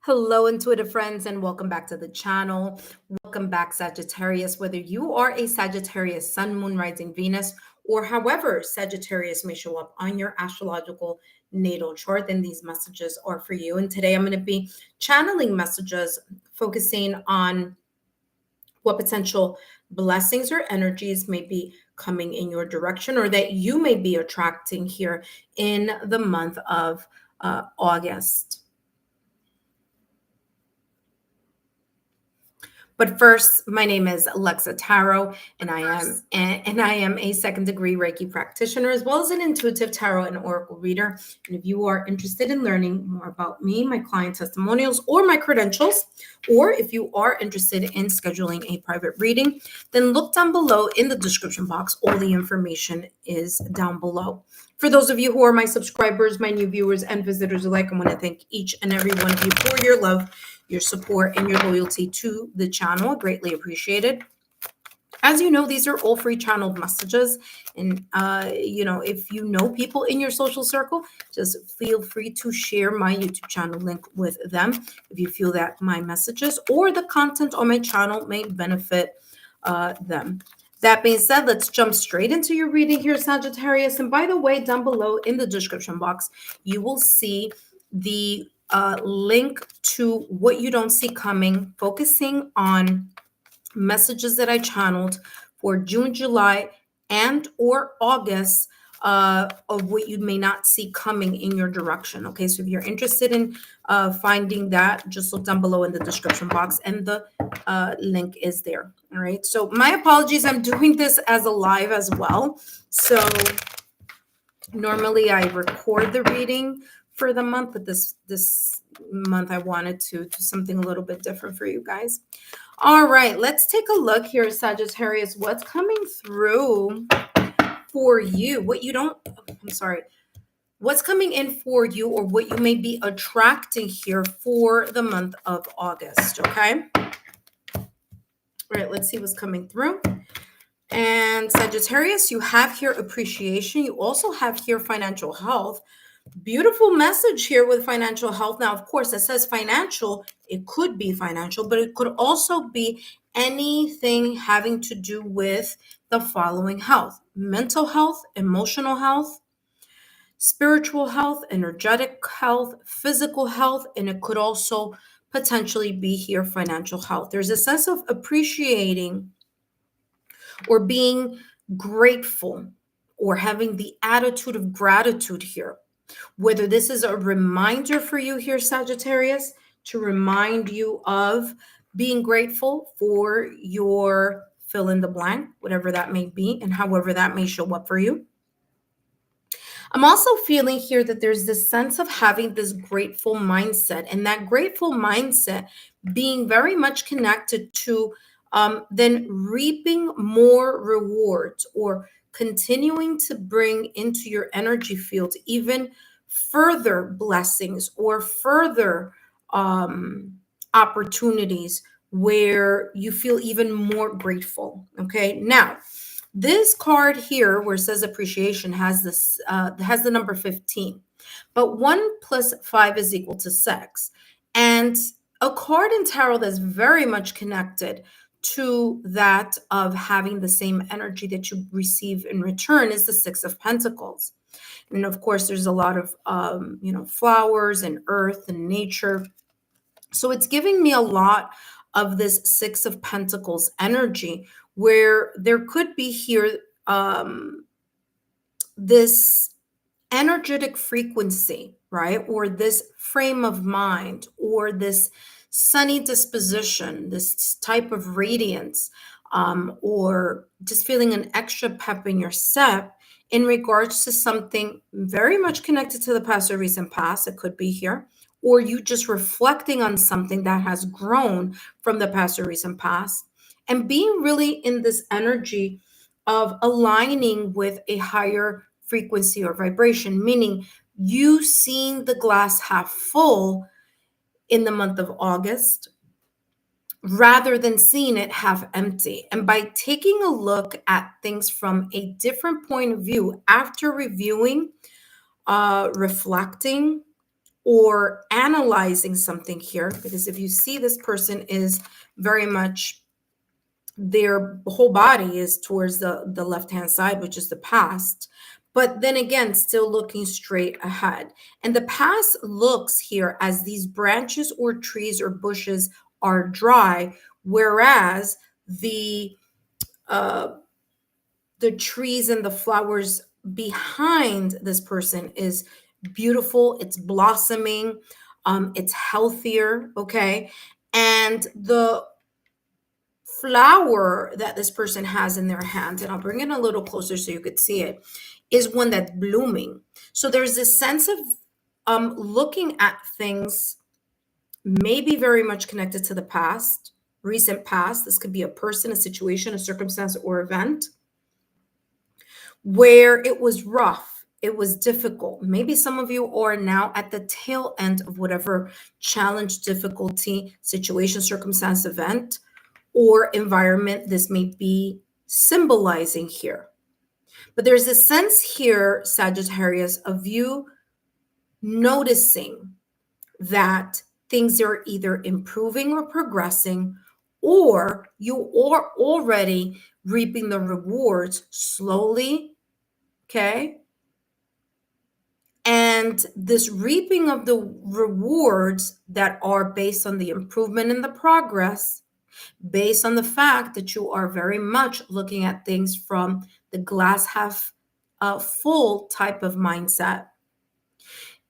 Hello, intuitive friends, and welcome back to the channel. Welcome back, Sagittarius. Whether you are a Sagittarius, Sun, Moon, Rising, Venus, or however Sagittarius may show up on your astrological natal chart, then these messages are for you. And today I'm going to be channeling messages focusing on what potential blessings or energies may be coming in your direction or that you may be attracting here in the month of August. But first, my name is Lexa Tarot, and I am a second degree Reiki practitioner as well as an intuitive tarot and oracle reader. And if you are interested in learning more about me, my client testimonials, or my credentials, or if you are interested in scheduling a private reading, then look down below in the description box. All the information is down below. For those of you who are my subscribers, my new viewers, and visitors alike, I want to thank each and every one of you for your love, your support, and your loyalty to the channel. Greatly appreciated. As you know, these are all free channeled messages. And, if you know people in your social circle, just feel free to share my YouTube channel link with them if you feel that my messages or the content on my channel may benefit them. That being said, let's jump straight into your reading here, Sagittarius. And by the way, down below in the description box, you will see the link to What You Don't See Coming, focusing on messages that I channeled for June, July, and or August of what you may not see coming in your direction. Okay, so if you're interested in finding that, just look down below in the description box and the link is there. All right, so my apologies, I'm doing this as a live as well. So normally I record the reading for the month, but this month I wanted to do something a little bit different for you guys. All right, let's take a look here, Sagittarius. What's coming through for you? What's coming in for you, or what you may be attracting here for the month of August, okay? All right, let's see what's coming through. And Sagittarius, you have here appreciation. You also have here financial health. Beautiful message here with financial health. Now, of course, it says financial. It could be financial, but it could also be anything having to do with the following health: mental health, emotional health, spiritual health, energetic health, physical health, and it could also potentially be here financial health. There's a sense of appreciating or being grateful or having the attitude of gratitude here. Whether this is a reminder for you here, Sagittarius, to remind you of being grateful for your fill in the blank, whatever that may be, and however that may show up for you. I'm also feeling here that there's this sense of having this grateful mindset, and that grateful mindset being very much connected to then reaping more rewards or continuing to bring into your energy field even further blessings or further opportunities where you feel even more grateful. Okay, now this card here where it says appreciation has this has the number 15, but 1 + 5 is equal to 6, and a card in tarot that's very much connected to that of having the same energy that you receive in return is the 6 of Pentacles. And of course, there's a lot of flowers and earth and nature. So it's giving me a lot of this 6 of Pentacles energy, where there could be here this energetic frequency, right? Or this frame of mind, or this sunny disposition, this type of radiance, or just feeling an extra pep in your step in regards to something very much connected to the past or recent past. It could be here, or you just reflecting on something that has grown from the past or recent past, and being really in this energy of aligning with a higher frequency or vibration, meaning you seeing the glass half full in the month of August rather than seeing it half empty. And by taking a look at things from a different point of view after reviewing, reflecting, or analyzing something here, because if you see this person is very much, their whole body is towards the left hand side, which is the past, but then again still looking straight ahead. And the past looks here as these branches or trees or bushes are dry, whereas uh the trees and the flowers behind this person is beautiful, it's blossoming, it's healthier, okay? And the flower that this person has in their hand, and I'll bring it a little closer so you could see it, is one that's blooming. So there's this sense of looking at things maybe very much connected to the past, recent past. This could be a person, a situation, a circumstance, or event where it was rough, it was difficult. Maybe some of you are now at the tail end of whatever challenge, difficulty, situation, circumstance, event, or environment this may be symbolizing here. But there's a sense here, Sagittarius, of you noticing that things are either improving or progressing, or you are already reaping the rewards slowly, okay? And this reaping of the rewards that are based on the improvement and the progress, based on the fact that you are very much looking at things from the glass half full type of mindset,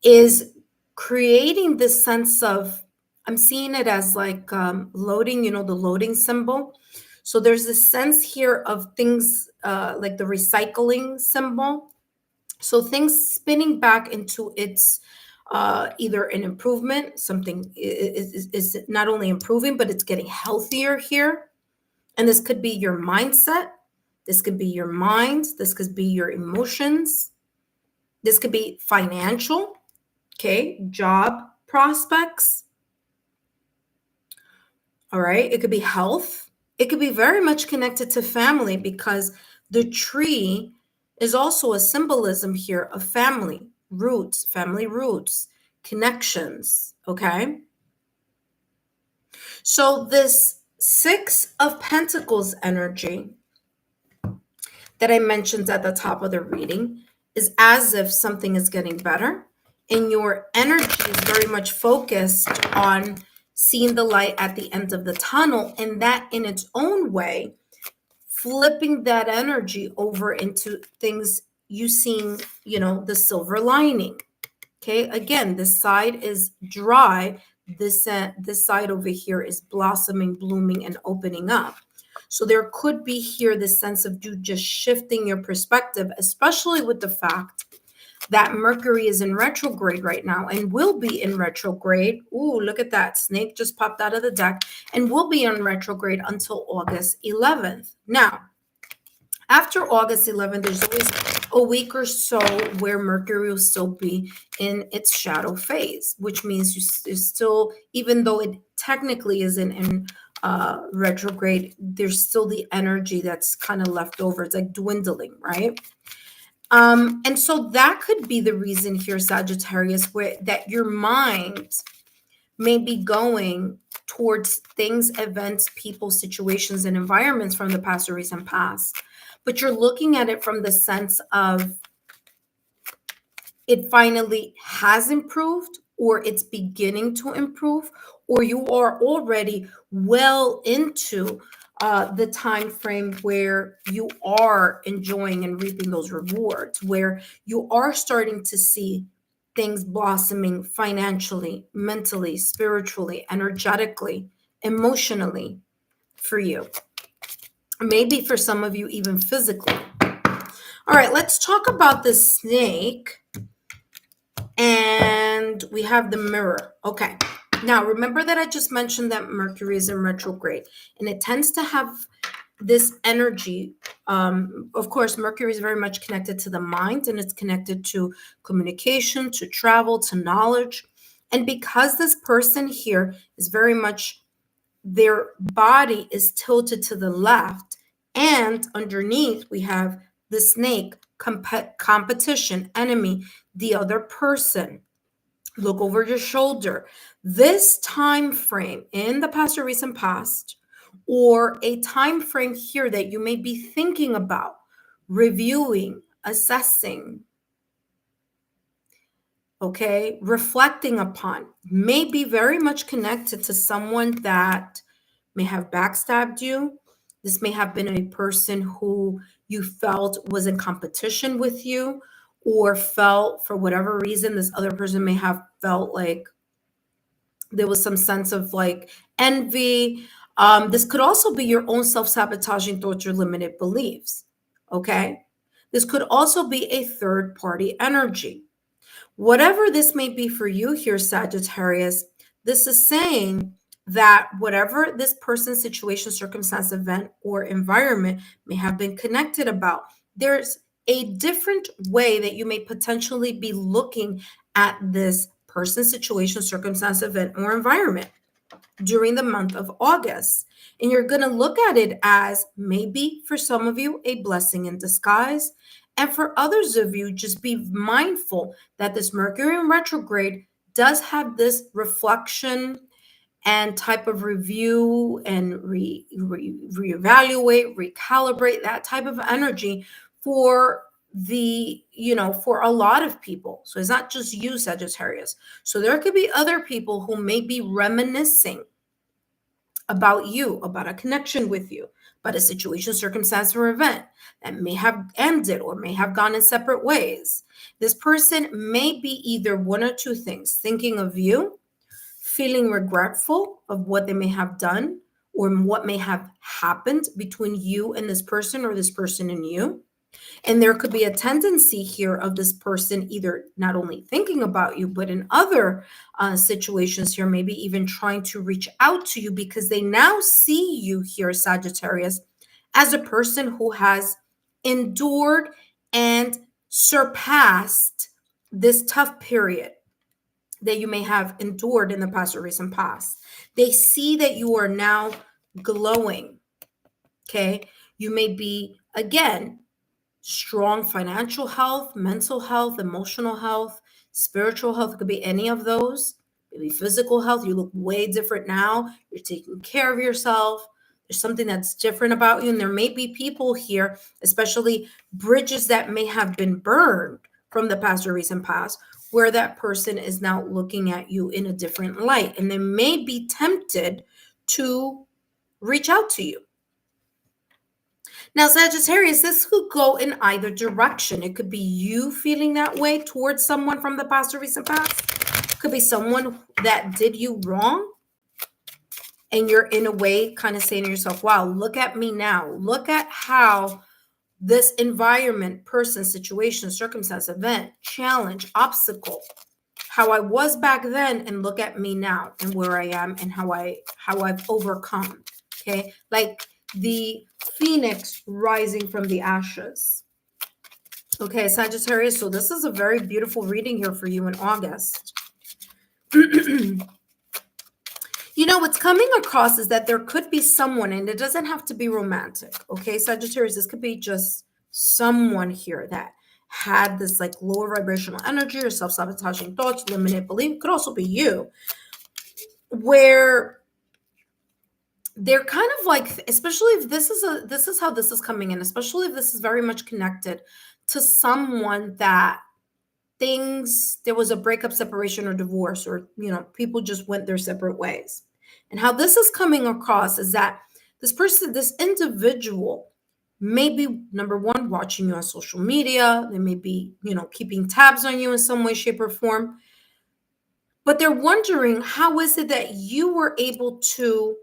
is creating this sense of, I'm seeing it as like loading, the loading symbol. So there's this sense here of things like the recycling symbol. So things spinning back into its either an improvement, something is not only improving, but it's getting healthier here. And this could be your mindset. This could be your mind. This could be your emotions. This could be financial, okay, job prospects. All right. It could be health. It could be very much connected to family, because the tree is also a symbolism here of family roots, connections. Okay. So this Six of Pentacles energy that I mentioned at the top of the reading is as if something is getting better, and your energy is very much focused on seeing the light at the end of the tunnel, and that in its own way, flipping that energy over into things you seeing, the silver lining. Okay, again, this side is dry. This side over here is blossoming, blooming, and opening up. So there could be here this sense of you just shifting your perspective, especially with the fact that Mercury is in retrograde right now and will be in retrograde. Ooh, look at that. Snake just popped out of the deck, and will be in retrograde until August 11th. Now, after August 11th, there's always a week or so where Mercury will still be in its shadow phase, which means you still, even though it technically isn't in retrograde, there's still the energy that's kind of left over. It's like dwindling, right? And so that could be the reason here, Sagittarius, where that your mind may be going towards things, events, people, situations, and environments from the past or recent past. But you're looking at it from the sense of it finally has improved, or it's beginning to improve, or you are already well into the time frame where you are enjoying and reaping those rewards, where you are starting to see things blossoming financially, mentally, spiritually, energetically, emotionally for you. Maybe for some of you, even physically. All right, let's talk about the snake. And we have the mirror. Okay. Now, remember that I just mentioned that Mercury is in retrograde, and it tends to have this energy. Of course, Mercury is very much connected to the mind, and it's connected to communication, to travel, to knowledge. And because this person here is very much, their body is tilted to the left, and underneath we have the snake, competition, enemy, the other person. Look over your shoulder. This time frame in the past or recent past, or a time frame here that you may be thinking about, reviewing, assessing, okay, reflecting upon, may be very much connected to someone that may have backstabbed you. This may have been a person who you felt was in competition with you, or felt for whatever reason, this other person may have felt like there was some sense of like envy. This could also be your own self-sabotaging thoughts or limited beliefs. Okay. This could also be a third party energy. Whatever this may be for you here, Sagittarius, this is saying that whatever this person's situation, circumstance, event, or environment may have been connected about, there's a different way that you may potentially be looking at this person's situation, circumstance, event, or environment during the month of August. And you're going to look at it as maybe for some of you, a blessing in disguise. And for others of you, just be mindful that this Mercury in retrograde does have this reflection and type of review and reevaluate, recalibrate, that type of energy for for a lot of people. So it's not just you, Sagittarius. So there could be other people who may be reminiscing about you, about a connection with you, about a situation, circumstance, or event that may have ended or may have gone in separate ways. This person may be either one or two things: thinking of you, feeling regretful of what they may have done or what may have happened between you and this person, or this person and you. And there could be a tendency here of this person either not only thinking about you, but in other situations here, maybe even trying to reach out to you because they now see you here, Sagittarius, as a person who has endured and surpassed this tough period that you may have endured in the past or recent past. They see that you are now glowing. Okay. You may be, again, strong financial health, mental health, emotional health, spiritual health. It could be any of those. Maybe physical health. You look way different now. You're taking care of yourself. There's something that's different about you. And there may be people here, especially bridges that may have been burned from the past or recent past, where that person is now looking at you in a different light. And they may be tempted to reach out to you. Now, Sagittarius, this could go in either direction. It could be you feeling that way towards someone from the past or recent past. It could be someone that did you wrong. And you're in a way kind of saying to yourself, wow, look at me now. Look at how this environment, person, situation, circumstance, event, challenge, obstacle, how I was back then, and look at me now and where I am and how I've overcome. Okay. Like the phoenix rising from the ashes. Okay, Sagittarius. So this is a very beautiful reading here for you in August. What's coming across is that there could be someone, and it doesn't have to be romantic. Okay, Sagittarius, this could be just someone here that had this like lower vibrational energy or self-sabotaging thoughts, limited belief. It could also be you, where they're kind of like, especially if this is how this is coming in, especially if this is very much connected to someone that there was a breakup, separation, or divorce, or people just went their separate ways. And how this is coming across is that this person, this individual, may be, number one, watching you on social media. They may be, keeping tabs on you in some way, shape, or form. But they're wondering, how is it that you were able to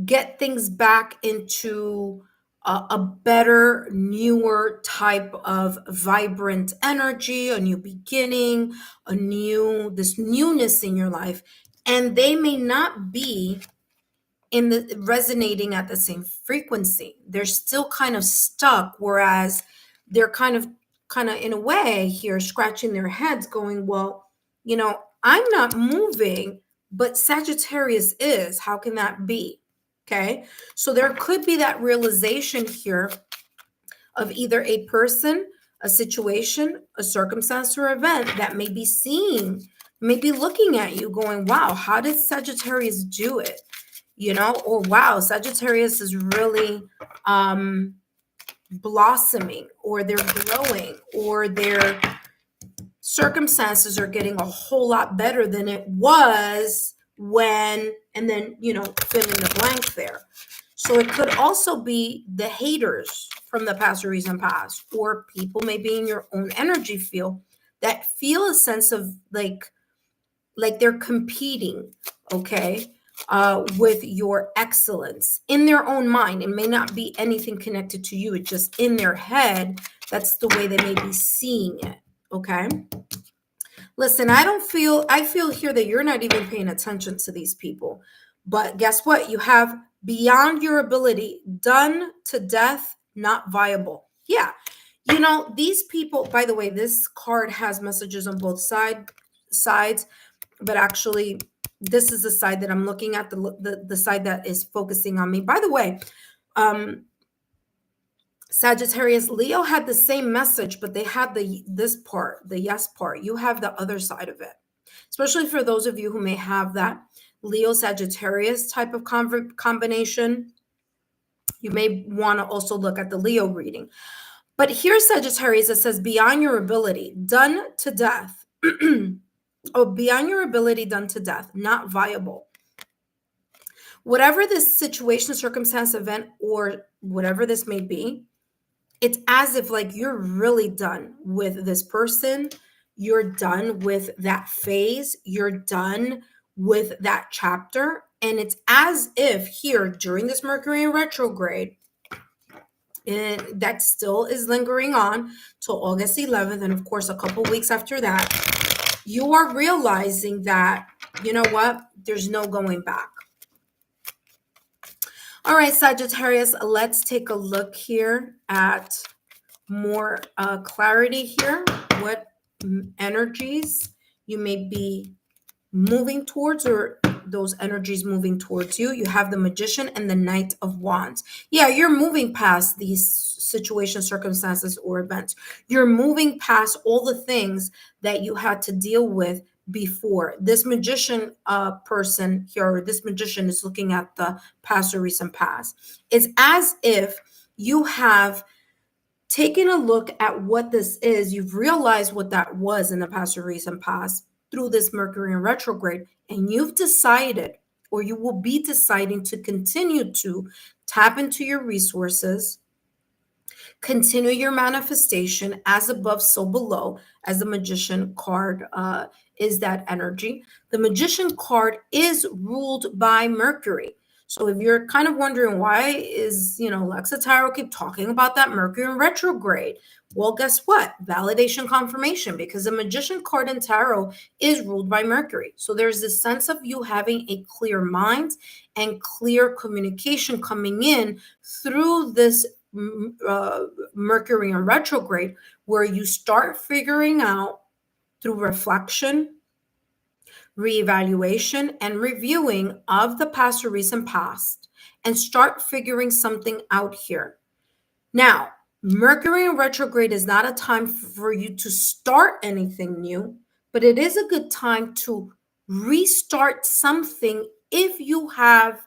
get things back into a better, newer type of vibrant energy, a new beginning, this newness in your life. And they may not be resonating at the same frequency. They're still kind of stuck, whereas they're kind of in a way here scratching their heads going, well, I'm not moving, but Sagittarius is. How can that be? Okay, so there could be that realization here of either a person, a situation, a circumstance, or event that may be seeing, may be looking at you going, wow, how did Sagittarius do it? You know, or wow, Sagittarius is really blossoming, or they're glowing, or their circumstances are getting a whole lot better than it was when, and then, you know, fill in the blank there. So it could also be the haters from the past or recent past, or people maybe in your own energy field that feel a sense of like they're competing, okay, with your excellence in their own mind. It may not be anything connected to you. It's just in their head. That's the way they may be seeing it, okay? Listen, I feel here that you're not even paying attention to these people. But guess what? You have beyond your ability, done to death, not viable. You know, these people, by the way, this card has messages on both sides, but actually this is the side that I'm looking at, the side that is focusing on me. By the way, Sagittarius, Leo had the same message, but they had this part, the yes part. You have the other side of it, especially for those of you who may have that Leo Sagittarius type of combination. You may want to also look at the Leo reading. But here's Sagittarius, it says beyond your ability, done to death. Oh, beyond your ability, done to death, not viable. Whatever this situation, circumstance, event, or whatever this may be, it's as if like you're really done with this person. You're done with that phase. You're done with that chapter. And it's as if here during this Mercury in retrograde, and that still is lingering on till August 11th. And of course, a couple weeks after that, you are realizing that, you know what, there's no going back. All right, Sagittarius, let's take a look here at more clarity here. What energies you may be moving towards, or those energies moving towards you. You have the Magician and the Knight of Wands. Yeah, you're moving past these situations, circumstances, or events. You're moving past all the things that you had to deal with before. This Magician person here, or this Magician is looking at the past or recent past. It's as if you have taken a look at what this is. You've realized what that was in the past or recent past through this Mercury in retrograde, and you've decided, or you will be deciding, to continue to tap into your resources, continue your manifestation, as above, so below, as the Magician card is that energy. The Magician card is ruled by Mercury. So if you're kind of wondering why is, you know, Lexa Tarot keep talking about that Mercury in retrograde? Well, guess what? Validation, confirmation, because the Magician card in Tarot is ruled by Mercury. So there's this sense of you having a clear mind and clear communication coming in through this Mercury in retrograde, where you start figuring out through reflection, reevaluation, and reviewing of the past or recent past, and start figuring something out here. Now, Mercury in retrograde is not a time for you to start anything new, but it is a good time to restart something if you have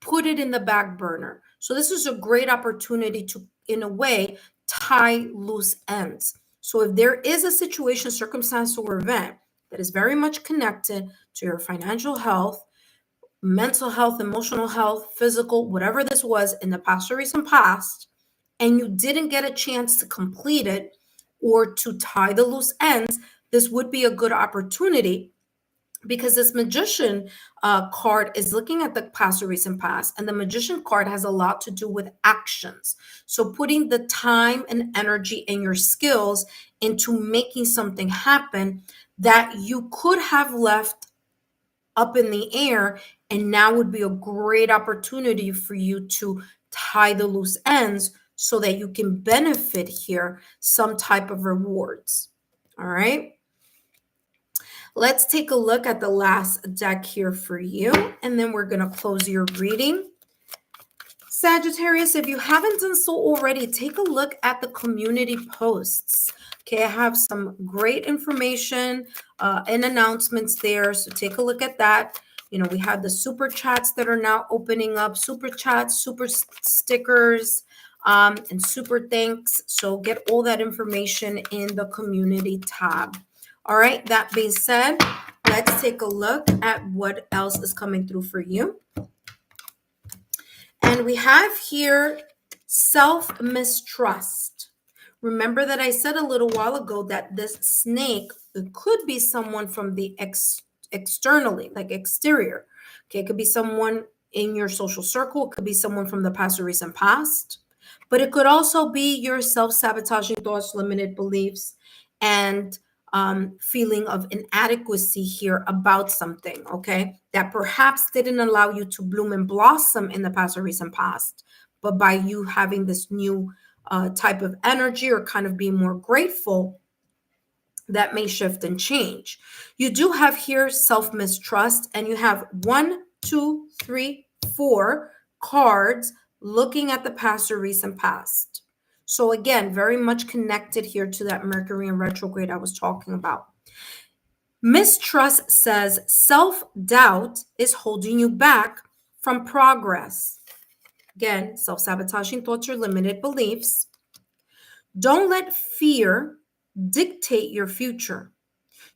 put it in the back burner. So this is a great opportunity to, in a way, tie loose ends. So if there is a situation, circumstance, or event that is very much connected to your financial health, mental health, emotional health, physical, whatever this was in the past or recent past, and you didn't get a chance to complete it or to tie the loose ends, this would be a good opportunity, because this Magician card is looking at the past or recent past, and the Magician card has a lot to do with actions. So putting the time and energy and your skills into making something happen that you could have left up in the air, and now would be a great opportunity for you to tie the loose ends so that you can benefit here some type of rewards. All right. Let's take a look at the last deck here for you, and then we're going to close your reading. Sagittarius, if you haven't done so already, take a look at the community posts. Okay, I have some great information and announcements there. So take a look at that. You know, we have the super chats that are now opening up, super chats, super stickers, and super thanks. So get all that information in the community tab. All right, that being said, let's take a look at what else is coming through for you. And we have here self-mistrust. Remember that I said a little while ago that this snake, it could be someone from the externally, like exterior. Okay, it could be someone in your social circle. It could be someone from the past or recent past. But it could also be your self-sabotaging thoughts, limited beliefs, and feeling of inadequacy here about something, okay, that perhaps didn't allow you to bloom and blossom in the past or recent past. But by you having this new type of energy or kind of being more grateful, that may shift and change. You do have here self-mistrust, and you have 1, 2, 3, 4 cards looking at the past or recent past. So again, very much connected here to that Mercury in retrograde I was talking about. Mistrust says self-doubt is holding you back from progress. Again, self-sabotaging thoughts or limited beliefs. Don't let fear dictate your future.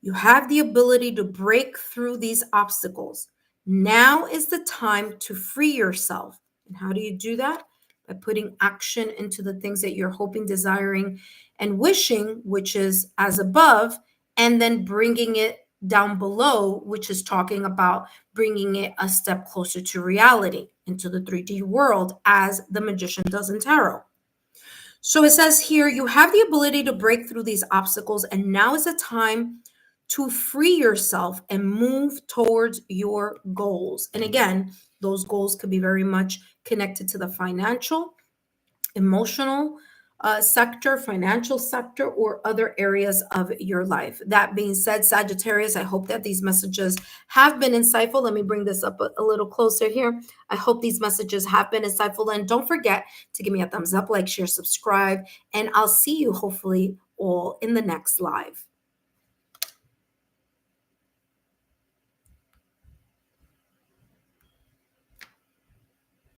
You have the ability to break through these obstacles. Now is the time to free yourself. And how do you do that? By putting action into the things that you're hoping, desiring, and wishing, which is as above, and then bringing it down below, which is talking about bringing it a step closer to reality, into the 3D world, as the magician does in tarot. So it says here, you have the ability to break through these obstacles, and now is the time to free yourself and move towards your goals. And again, those goals could be very much connected to the financial, emotional sector, financial sector, or other areas of your life. That being said, Sagittarius, I hope that these messages have been insightful. Let me bring this up a little closer here. I hope these messages have been insightful. And don't forget to give me a thumbs up, like, share, subscribe, and I'll see you hopefully all in the next live.